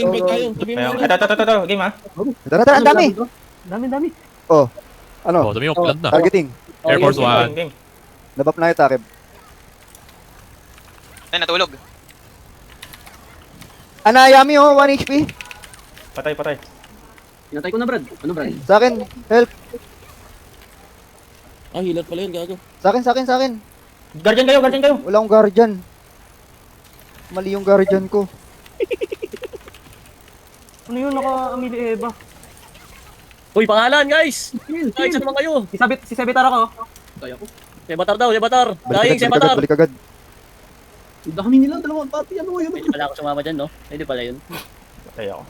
Invite tayo. Sabi mo. Ito. Game ha. Tara, tara, ang dami. Dami. Oh, ano? Oh, dumi yung plan na. Targeting. Air Force One. Game. Nabap na kita, Keb. Ay, natulog. Anayami oh, 1 HP. Patay. Pinatay ko na, Brad. Ano, Brad? Sa akin, help. Ah, healer pala yun, gago. Sa akin. Guardian kayo. Wala akong guardian. Mali yung guardian ko. Ano yun? Naka-amili Eva. Uy, pangalan, guys! Guys, ano naman kayo? Si Sabitar ako. Kaya ko. Sebatar daw, Sebatar! Dying, Balik Sebatar! agad. Ang dami nila, dalawang pati. Ano yun? Hindi pala ako sumama dyan, no? Hindi pala yun. Patay ako.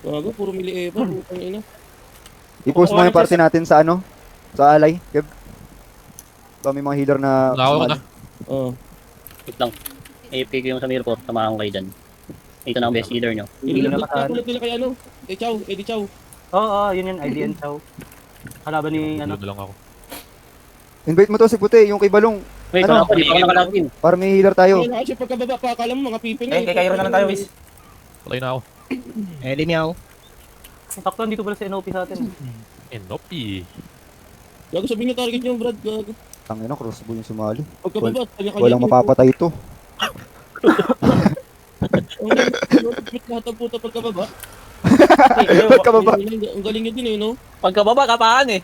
Gago, puro mili Eva. Putang ina. I-post mo yung party natin sa ano? Sa alay, Keb. Ba may mga healer na... Nakawa ko na. Oh. Wait lang. AFK ko yung sa Mirror, samahan ko kayo dyan. Ito na ang best healer nyo. Inulit nila kay ano? Eddie Chow. Oo, yun. IDN Chow. Kalaban ni, ano. Tulad na lang ako. Invite mo to si Puti, yung kay Balong. Wait, Ano? wala ako, di pa ako nakalagin. Para may healer tayo. Ayun, kasi pagkababa pa, akala mo mga piping. Kay Cairo na lang tayo, Wiz. Patay na ako. Eddie meow. Sakto, dito pala sa NOP sa atin. Enopi. Gago, sabihin niyo target niyo, Brad. Gago. Tangina, crossbow yung sumali. Pagkababa, kanya-kanya. Walang mapapatay ito. Lahat ang puta pagkababa. Ba't ka baba? Ang galing niya din eh, no? Pagkababa, kapaan eh.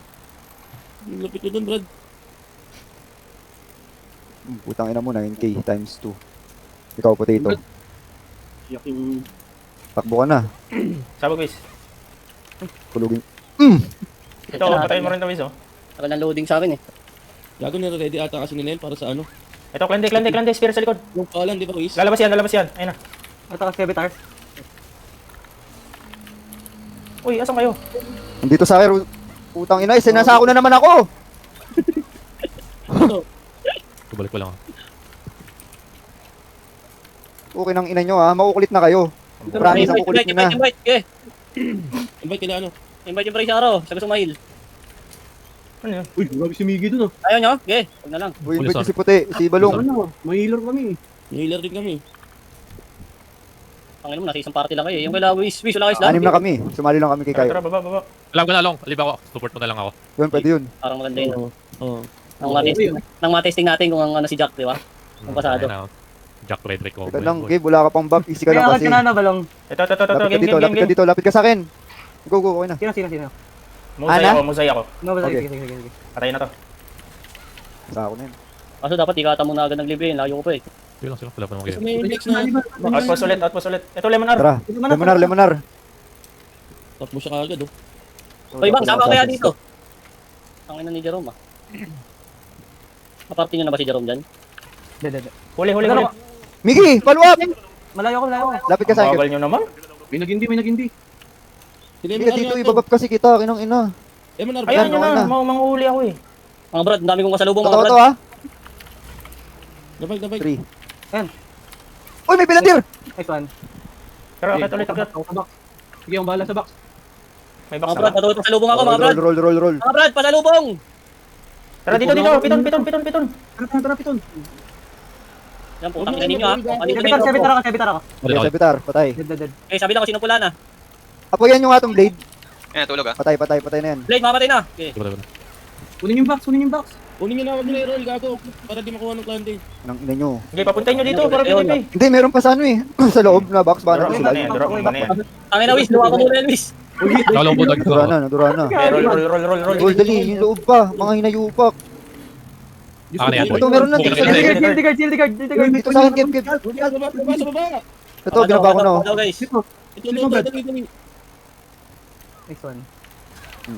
Ang lapit ko dun, Brad. Putang ina mo, 9k times 2. Ikaw, Potato. Yak yung... Takbo ka na. Sabog, Wiz. Kulugin. Ito, patayin mo rin ito, Wiz, oh. Tagal ng loading sa akin eh. Gago, nire-ready ata kasi ni Nel para sa ano. Ito, Klande, Spirit sa likod. Yung palan, di ba, Luis? Lalabas yan. Ayun na. Ito ka Sabitar. Uy, asan kayo? Nandito sa akin, putang ina, sinasako na naman ako! Tubalik ko lang. Okay ng ina nyo ha, makukulit na kayo. Promise ang kukulit nyo na. Invite. Okay. Invite kila ano? Invite yung Bryce Araw, sa gusto mahil. Ano yun? Uy, grabe si Miggy dun, Ayaw nyo? Okay, huwag na lang. Uy, invite nyo si Puti, si Balong. Ano? May healer kami. May healer din kami. Panginoon mo, nasa isang party lang kayo. Yung kailangan, Wiz, wala kayo Anim na kami, sumali lang kami kay Tara, Kayo. baba. Alam ko na lang. Alib ako. Support mo na lang ako. Yun, pwede yun. Parang maganda yun. Oo. Nang matesting natin kung ang ano si Jack, di ba? Ang pasado. Ayun na. Jack Frederick ko. Ito lang, Gabe, wala ka pang buff, easy ka Kaya lang agad kasi. ka na, Balong. Ito, Lapit ka dito, lapit ka game. dito, lapit ka sa akin. Go, okay na. Sino? Musay ako. No, basta, Okay. sige. Patay na to. Sa ako na yun. Kaso dapat ikata mo na agad ng libre yun. Layo ko pa eh. Sige lang. Wala pa naman Kasi kayo. may flex na. Outpost ulit. Ito, Lemon R. Tara, Lemonar. Takbo siya kaagad, oh. Hoy, bang, sama kaya dito? Ang ina ni Jerome ah. Kaparty nyo na ba si Jerome dyan? Dede. Huli. Miggy, follow up! Malayo ako. Lapit ka sa akin. Bagal nyo naman. May nagindi. Hindi, Miggy, dito, ibabap kasi kita, kinang ina. MNR, Ayan Ayan, nyo okay na. na. Manguhuli ako eh. Mga brad, ang dami kong kasalubong mga Totoo brad. to ha? Dabay. 3. Ayan. Uy, may pilantir! Nice one. Pero akit ulit. Sige, ang bahala sa box. May box Mga brad, na. patuloy pasalubong ako mga brad. Roll. Mga brad, pasalubong! Tara, dito. Piton. Tara, piton. Yan po, tangina ninyo ah. Andito na yung Sabitar ako. Okay, Sabitar, patay. Dead. Eh, sabi lang ko sino pula na. Apoyan nyo nga tong blade. Ayan, natulog ah. Patay na yan. Blade, mamatay na. Okay. Kunin yung box. Kunin nyo na, wag nyo i-roll, gago. Para di makuha ng clan day. Nang ina nyo. Okay, papuntahin nyo dito para PvP. Hindi, meron pa sa ano eh. Sa loob na box, baka natin sila. Drop mo na yan. Tangina, Wiz, luwa ko muna yan, Wiz. Lalong po Nadura na. Roll. Roll dali, yung loob pa. Mga hinayupak. Ano yan? Ito, meron lang dito sa Shield gilid. Shield guard. Dito sa akin, Kip. Sa baba. Ito, ginaba ko na oh. Daw, guys. Ito, dali. Nice one.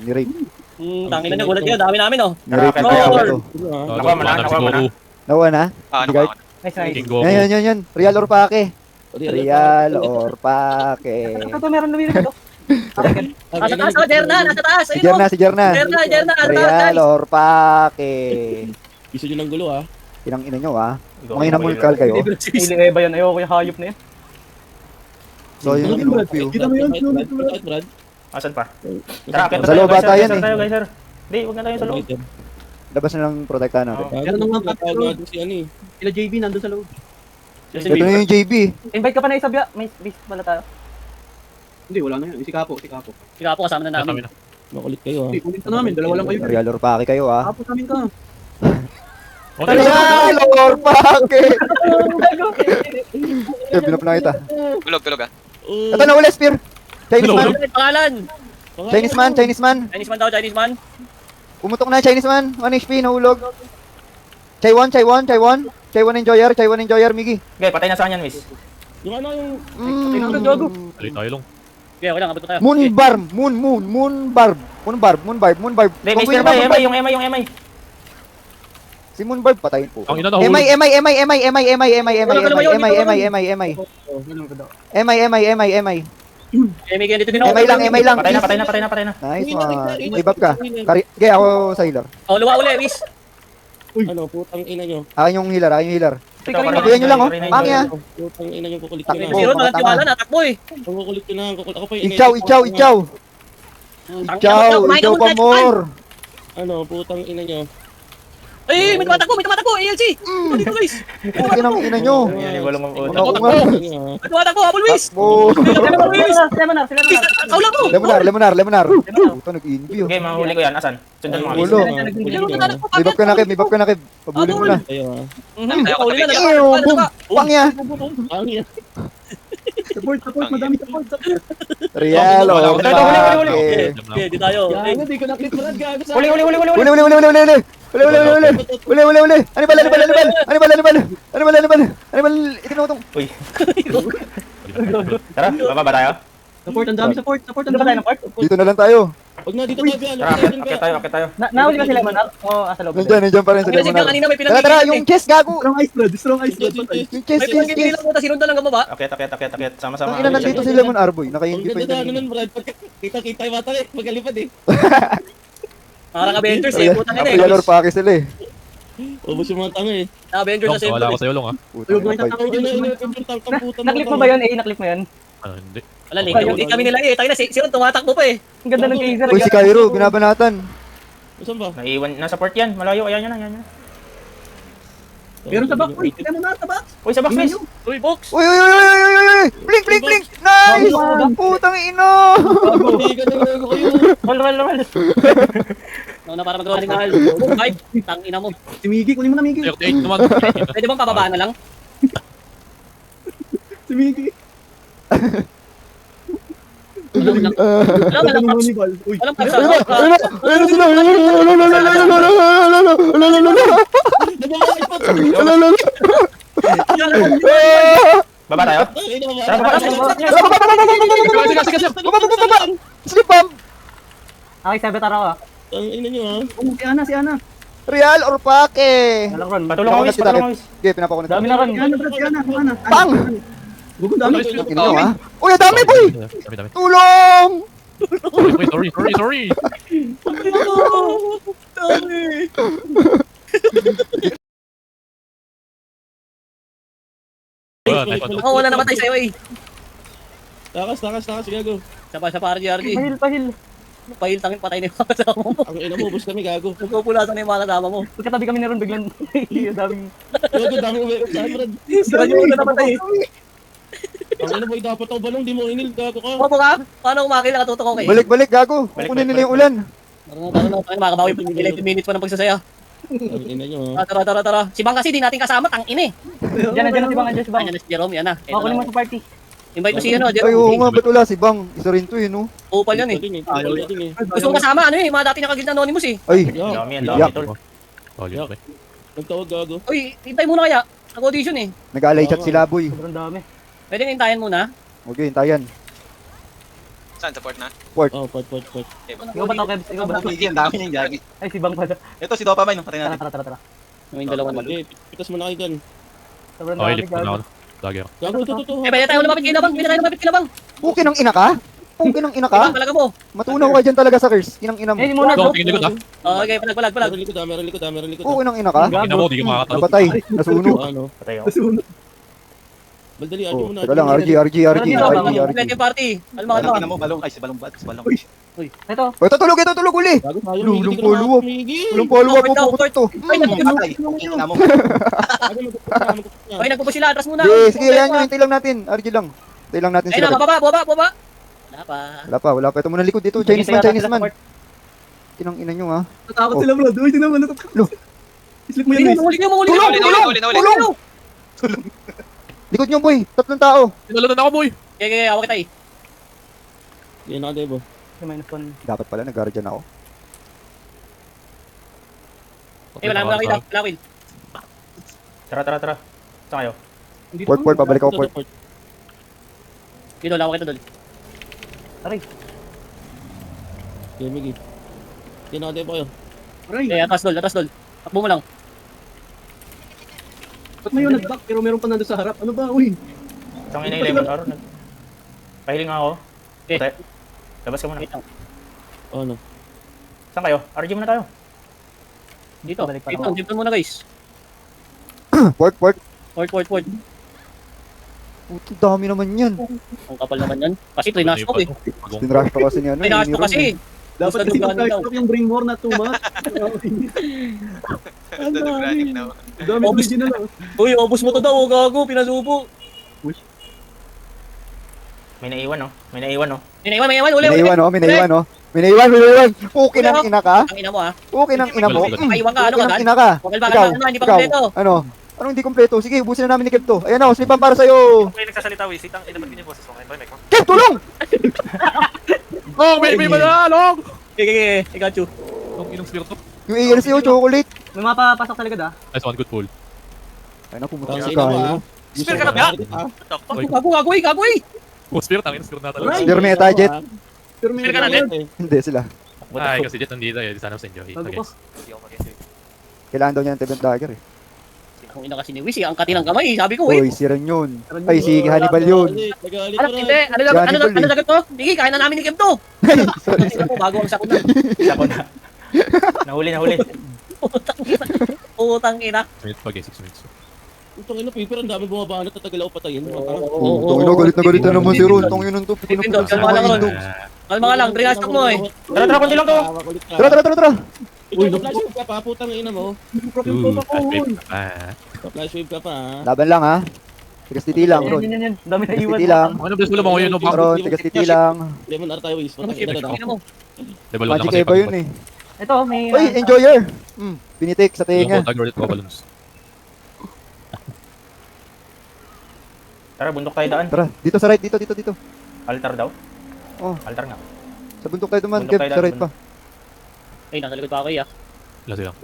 Ni-rape. Tangina nyo, gulat kayo. Dami namin oh. Ni-rape Roll. na ito. Nakuha mo na. Nawa na? Ah, ano Guard. ba? Nice. King Goku. Yan. Real or pake? Real or pake? Ito, meron lumilipad. Nasa taas, oh, Jerna, nasa taas. Si Ayun, oh. Jerna. Jerna, nasa taas, Real guys. or pake? Gusto nyo ng gulo, ha? Inang ina nyo ah. Mga inamulkal kayo. Hindi Eva yan. Ayoko yung hayop na yan. So yung inupyo. Brad. Asan pa? Tara, akit na Sa tayo, loob guys, ata yan sir. eh. Tayo, guys, sir. Hindi, huwag na tayo sa loob. Labas na lang protektahan natin. Pero nung mga si ano eh. Sila JB nandun sa loob. Justin Ito na Bieber. yung JB. Invite ka pa na Isabia. May space pala tayo. Hindi, wala na yan. Si Kapo, si Kapo. Sige po, kasama na Kami namin. na. Makulit kayo, ha? Hindi, kunin ka namin. Dalawa lang kayo. Real or pake kayo ah. Kapo namin ka. Okay. Real or pake! Okay, binap na kita. Tulog ah. Ito na uli, Spear. Chinese Hello. man. Ano yung pangalan? Chinese man, Chinese man. Chinese man daw, Chinese man. Pumutok na, Chinese man. 1 HP, nahulog. Chaiwan, Chaiwan, Chaiwan. Chaiwan enjoyer, Miggy. Okay, patay na saan yan, miss. Yung ano yung... Dali tayo lang. Okay, okay lang, abot na tayo. Moonbarb, Moonbarb. Hindi, may Kung spear pwede pa, ba, MI, yung MI. Si Moonbarb, patayin po. Ang ina na hulog. MI. May ganito din MI lang. Patay na. Nice one. May buff ka. Okay, ako sa healer. Oh, luwa uli, Wiz. Ano, putang ina nyo. Akin yung healer. Ito, Tabuyan nyo lang, oh. Pangya. Putang ina nyo, kukulit ko na. Takbo. Si Ron, mga walang tiwala na, takbo eh. Ang kukulit ko na, ako pa yung... Ichaw pa more. Ano, putang ina nyo. Ay, may tumatakbo, ALC. Dito, Wiz. Pukin ang ina nyo. Yan, walong Ano utak. ko nga. May tumatakbo, Apple Wiz. Takbo. Seminar. Kaula mo. Lemonar. Puta, nag-invi, oh. Okay, mahuli ko yan. Asan? Sundan mo kami. Ulo. May buff ka na, Kev. Pabulin mo na. Ayo, ha. Kauli na, Ew, boom. Pangya. Ang yan. Support, madami support. Real or Ito, huli. pake. Okay, di tayo. Yan, hindi ko na-clip malad, gago sa... Huli. Uli. Ano ba? Itinutong. Uy. Tara, baba ba tayo? Support, ang dami support. Support, ang Ano ba tayo dami. ng part? Dito na lang tayo. Huwag na, dito tayo, Bial. Tara, akit tayo. Nahuli ka sila man. Oo, asa loob. Nandiyan pa rin sa Kasi Lemonar. kanina may Tara, pinag-iilan yung chest, gago. Strong ice blood, strong ice blood. Patay. Yung chest, May pinag-iilan mo, si Ronda lang ang baba. Akit. Sama-sama. Ang ina nandito si Lemon Arboy. Ang Nakainggi pa ganda na, ano yun. nun, Brad. Kita yung mata eh. Magalipad eh. Parang Avengers eh, putang ina Real or eh. pake sila eh. Ubus yung mga tanga eh. Avengers na Long, wala ako sa'yo. sa'yo long ah. Putang ina, fight. Ang ina, yung tangputan. Naklip mo ba yun? Naklip mo yun? Ano, hindi. Wala, hindi kami nila eh. Tayo na, si Ron tumatakbo pa eh. Ang ganda ng teaser. Uy, si Cairo, binabanatan. Saan ba? Naiwan, nasa port yan. Malayo, ayan nyo na. Meron sa back, uy. Kaya mo na, sa back. Uy, sa backspace. Uy, box. Uy! Blink! Nice! Putang ina! Hindi ka na gago kayo. Roll. No, na para mag-rolling na. Five, tang ina mo. Si Miggy, kunin mo na Miggy. 38 naman. Pwede bang pababa na lang? Si Miggy. Wala, Walang Paps. Moneyball. Uy. Walang Paps. Ayun sila! Baba tayo. Tara, baba. Sleep bomb! Okay, sabi tara ko ah. Ang ina nyo ha. Si Ana. Real or pake? Walang Ron. Patulong ko, Wiz. Okay, pinapakunit. Dami na Ron. Si Ana, Brad, si Ana. Pang! Gugong dami. Ina nyo ha? Uy, ang dami boy! Dami. Tulong! Sorry. Wala naman tayo sa'yo eh. Takas, gago. Sa para GRG. Pahil. Pahil tangin patay na yung mga kasama mo. Ang ina mo, ubus kami, gago. Nagpupulasan na yung mga kasama mo. Pagkatabi kami ni Ron biglang. Daming. Gago, dami uwi. Dami, Brad. Sira niyo muna namatay eh. Ang ina boy, dapat ako balong, di mo inil, gago ka. Opo ka? Paano kumakil nakatutok ko kayo? Balik, gago. Kukunin nila yung ulan. Paano makakabawi pa 11 minutes pa ng pagsasaya. Ang ina nyo ha. Tara. Si Bang kasi di natin kasama, tang ina eh. Diyan na si Bang. Andiyan si Bang. Ayan na si Jerome, yan na. Kunin mo sa party. Invite mo si ano, Ay, oo Jerome. nga, ba't wala si Bang? Isa rin to no? Upal yan eh. Ayaw din eh. Gusto ko kasama, ano eh, mga dati nakagil na anonymous eh. Ay, Yeah. Ang dami, tol. Okay. Nagtawag, gago. Uy, hintay muna kaya. Nag-audition eh. nag-alay chat sila, boy. Sobrang dami. Pwede hintayin muna. Okay, hintayan. Saan? Support na? Oh, part. Ikaw ba to, Kebs? Ikaw ba to? Miggy, ang dami niyang gagi. Ay, si Bang pala. Ito si Dopamine, patay Tara. natin. Yung dalawa na. Okay, pitas mo na kayo dyan. Sobrang Okay, dami. lift na ako. Lagi ako. Gago, ito. Eh, pwede tayo lumapit kay Labang. Pwede tayo lumapit kay Labang. Pukin ang ina ka? Pukin ang ina Labang, ka? talaga mo. Matunaw ka dyan talaga sa curse. Kinang ina mo. Eh, muna. Go, tingin likod ah. Okay, palag. Meron likod. Pukin ang ina ka? Tingin mo, di ka makakatalo. Napatay. Nasunog. Ano? Patay ako. Baldali, Oh, muna. teka lang, RG. Complete yung party. Alma, Ang ina mo, balong. Ay, si balong bat. Si balong. Uy. Ito. O, tutulog, ito, tulog uli. Gago tayo, Ulong hindi ka follow naman up. tumigil. Walang follow up, Wait daw, pupukot to. Patay. Ina mo. Gago, magpapakita na. Ay, nagpupo sila. Atras muna. Sige, sige, yan yun. Hintay lang natin. RG lang. Hintay lang natin Ayun na, sila. baba. Wala pa. Wala pa. Ito muna likod dito. Chinese man. Tinang ina nyo, ha. Natakot sila, Brad. Uy, tingnan mo, natakot. Islik mo yan, guys. Mahuli mo. Tulong! Likod nyo, boy. Tatlong tao. Tinalanan ako, boy. Okay, awak kita eh. Yan na, Debo. Minus 1. Dapat pala, nag-guardian ako. Eh, wala kita. Wala kill. Tara. Saan kayo? Port, pabalik ako, port. Dito, lawak kita doon. Yan, Migi. Yan na, Debo kayo. Aray, Okay, atas doon. Takbo mo lang. ba't may yun nag-back pero meron pa nandun sa harap? Ano ba? Uy, Saan ina yung lemon or? Pahiling nga ako. Eh. Puti. Labas ka muna. Wait lang. Oh, ano? Saan kayo? RG muna tayo. Dito muna guys. Port. Port. Puto, dami naman yan. Ang kapal naman yan. Kasi trinash ko eh. Tinrush pa kasi ni ano. Trinash ko kasi. dapat Gusto kasi dugaan daw. mag-start yung bring more na 2 months. Basta nag-running na. Dami original ah. Uy, obos mo to daw. Gago, pinasubo. May naiwan no? May naiwan no? Minaiwan. Uli. Minaiwan. Puki ng ina ka. Ang ina mo ah. Puki ng ina mo. Maiwan ka, ano Puki ka ng gan? ina ka. Wakal ba Ikaw, ka? Hindi pa ikaw. kompleto. Ano? Anong hindi kompleto? Sige, ubusin na namin ni Kev to. Ayan na, slipan para sa'yo. May nagsasalita Wisit. Ang ina ba't ganyan boses mo? Ngayon ba may Kev, tulong! Oh, may manalong! Okay. I got you. Ang inong spear to. Yung ALCO, chocolate. May mapapasok sa likod ah. Nice one, good pull. Ay na, pumunta Tangin sa na ba? kayo. Spear ka na ba? Gago. Oh, spear, tangin, spear na talaga. Right. Spear meta, Jet. Pero may Spear ka na din. Hindi sila. Ay, kasi Jet nandito eh. Sana mas enjoy. Bago Okay. pa. Kailangan daw niya ng Tevent Dagger eh. Ang ina kasi ni Wish, ang kati ng kamay. Sabi ko eh. Uy, si Ren yun. Ay, si Hannibal yun. Nagalit Ano, ka hindi. Ano sagot to? Hindi, kaya na namin ni Kev to. Sorry. Tingnan mo, bago ang sakot na. Isa ko na. Nahuli. Putang ina. 6 minutes pag eh, 6 minutes. Itong ino, Piper, ang dami bumaba na tatagal ako patayin. Tong ina, galit na naman si Ron. Tong ina to. Pindot, kalma lang Ron. Kalma ka lang, trinash talk mo eh. Tara, konti lang to. Tara. Uy, flash wave ka pa, putang ina mo. Ooh, fast wave ka pa. Flash wave ka pa, ha? Laban lang ha. Tigas titi lang, Ron. Yan. Dami na Tigas iwan. titi lang. Ano, bless mo lang ako yun, no? Ron, tigas titi lang. Lemon R tayo, Wiz. Patang ina na. Tingnan mo. Level 1 na Magic kasi. Eva yun eh. Ito, may... Uy, enjoyer. Pinitik sa Tingnan tenga. ko, tag ulit ko balloons. Tara, bundok tayo daan. Tara, dito sa right, dito. Altar daw? Oh. Altar nga. Sa bundok tayo duman, Bundok Kev, tayo sa right daan, pa. Ay, nasa likod pa ako eh ah. Lasi lang.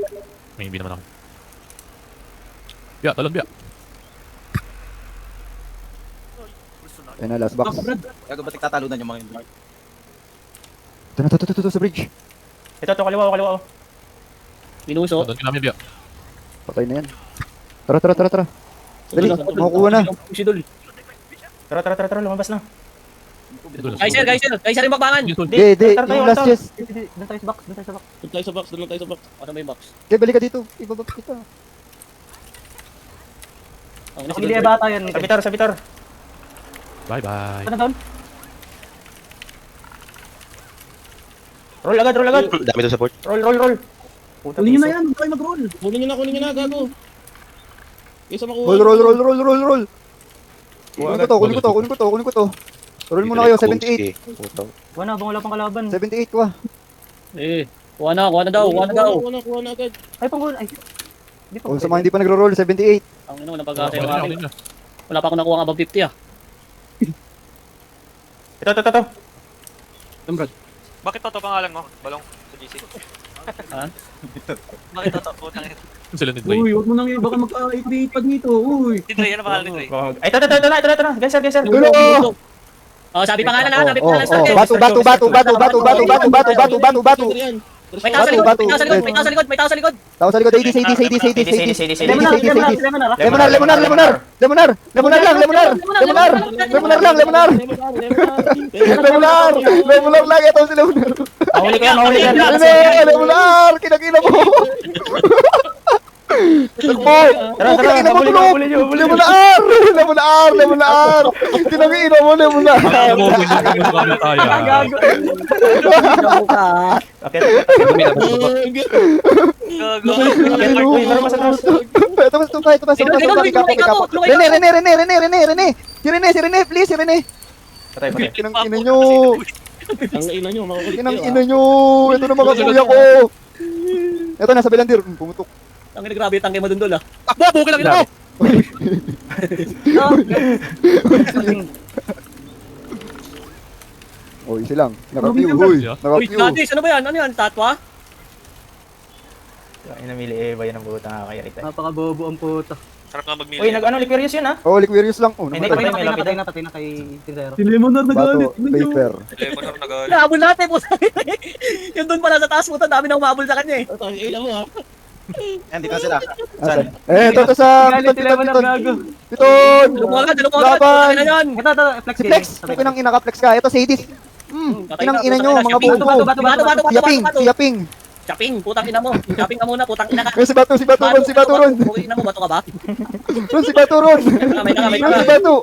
May hindi naman ako. Biya, talon biya. Ayun na, last box. Gago ba't nagtatalunan yung mga yun? Ito sa bridge. Ito, kaliwa. Minuso. Doon ka namin biya. Patay na yan. Tara. Dali, makukuha na. Si Dul. Tara, lumabas na. Kaiser yung bakbangan. Di, yung last chest. Doon tayo sa box. Doon tayo sa box, doon tayo sa box. Ano ba yung box? Kev, balik ka dito. Ibabox kita. Ang nasa gilid bata yan. Sa bitar. Bye-bye. Ano doon? Roll agad. Dami doon support. Roll. Puta, Kunin nyo na piso. yan, huwag kayo mag-roll. Kunin nyo na, gago. Isa makuha. Roll. Kunin ko to. Roll muna kayo, 78. Wala pang kalaban. 78 ko ah. Eh, kuha na daw. Kuha na agad. Ay, pang ay. Hindi pa. O sa mga hindi pa nagro-roll, 78. Ang ino, napag-asa yung Ako akin. din na. Wala pa ako nakuha ng above 50 ah. Ito. Brad. Bakit toto pangalan mo? Balong sa GC. Ha? Bakit toto? Putang ina. Sila ni Dre. Uy, huwag mo nang baka mag-8 pag nito. Uy. Si Dre, ano pangalan ni Dre? Ay, ito. Geyser. Gulo! Oh, sabi pa nga na, sabi pa nga na. Batu. May tao sa likod. Tao sa likod, 80. Lemonar lang, ito si Lemonar. Mahuli ka yan. Lemonar, kinakina mo. Takbo! Tara, Okay, ina mo, habulin tulog! habulin nyo, habulin Lemon nyo. na R! Lemon na R! Lemon na R! Tinangina mo, lemon na R! Ano mo, kung hindi mo kami tayo. Gago. Akit. Gago. Uy, meron pa sa taas. Ito pa. Rene! Si Rene, please, si Rene! Patay, patay. Kinang ina nyo! Ang ina nyo, makakulit Kinang kayo, ina nyo! Ito na mga kuya ko! Ito, nasa Belandir. Pumutok. Ang grabe yung tangke mo dun dol ah. Takbo, bukil lang ina mo! Oh, easy lang. Naka-view, huy. Uy, Naka-view. Gladys, ano ba yan? Ano yan? Tatwa? Inamili Eva yun ang buta nga kaya ito. Napakabobo ang puto. Sarap nga magmili. Uy, nag-ano, Liquirius yun, ha? Oh, Liquirius lang. Oh, Hindi, namatay. Patay na kay Tindero. Si Lemonor Bato, paper. Lemon or nag Nahabol natin po. Yung doon pala sa taas mo, dami nang umabol sa kanya eh. Ang ina mo ha. Dito na sila. Asan? Ito sa... Galit sila mo na gago. Piton! Lumagan. Laban! Ano yan? Ito, flex Si Flex! Kung kinang inaka-flex ka. Ito, Sadis. Kinang ina nyo, mga bobo. Si Yaping. Chaping, putang ina mo. Chaping ka muna, putang ina ka. Si Bato ron. Okay na mo, bato ka ba? Ron, si Bato ron. May ka. Ron, si Bato.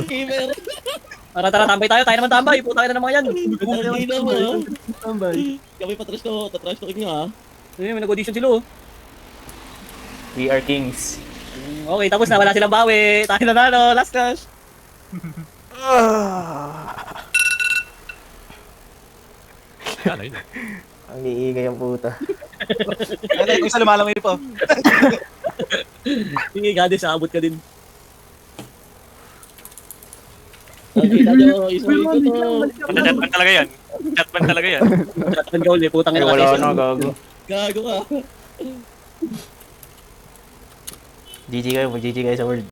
Gamer. Tara, tambay tayo naman tambay. Putang ina ng mga yan. Ang ina mo ha. Tambay. Kami patrash ko nyo ha. May nag-audition sila oh. We are kings. Okay, tapos na, wala silang bawi. Tayo na nalo, last crush. Yan, ayun. Ang iingay ang puta. Ano yung isa lumalangoy po? Sige, Gladys, aabot ka din. Ang ina nyo, isang ko to. Chatman talaga yan. Chatman talaga yan. Chatman ka uli, putang Ay, ina wala kasi. na, gago. Gago ka. GG kayo sa world.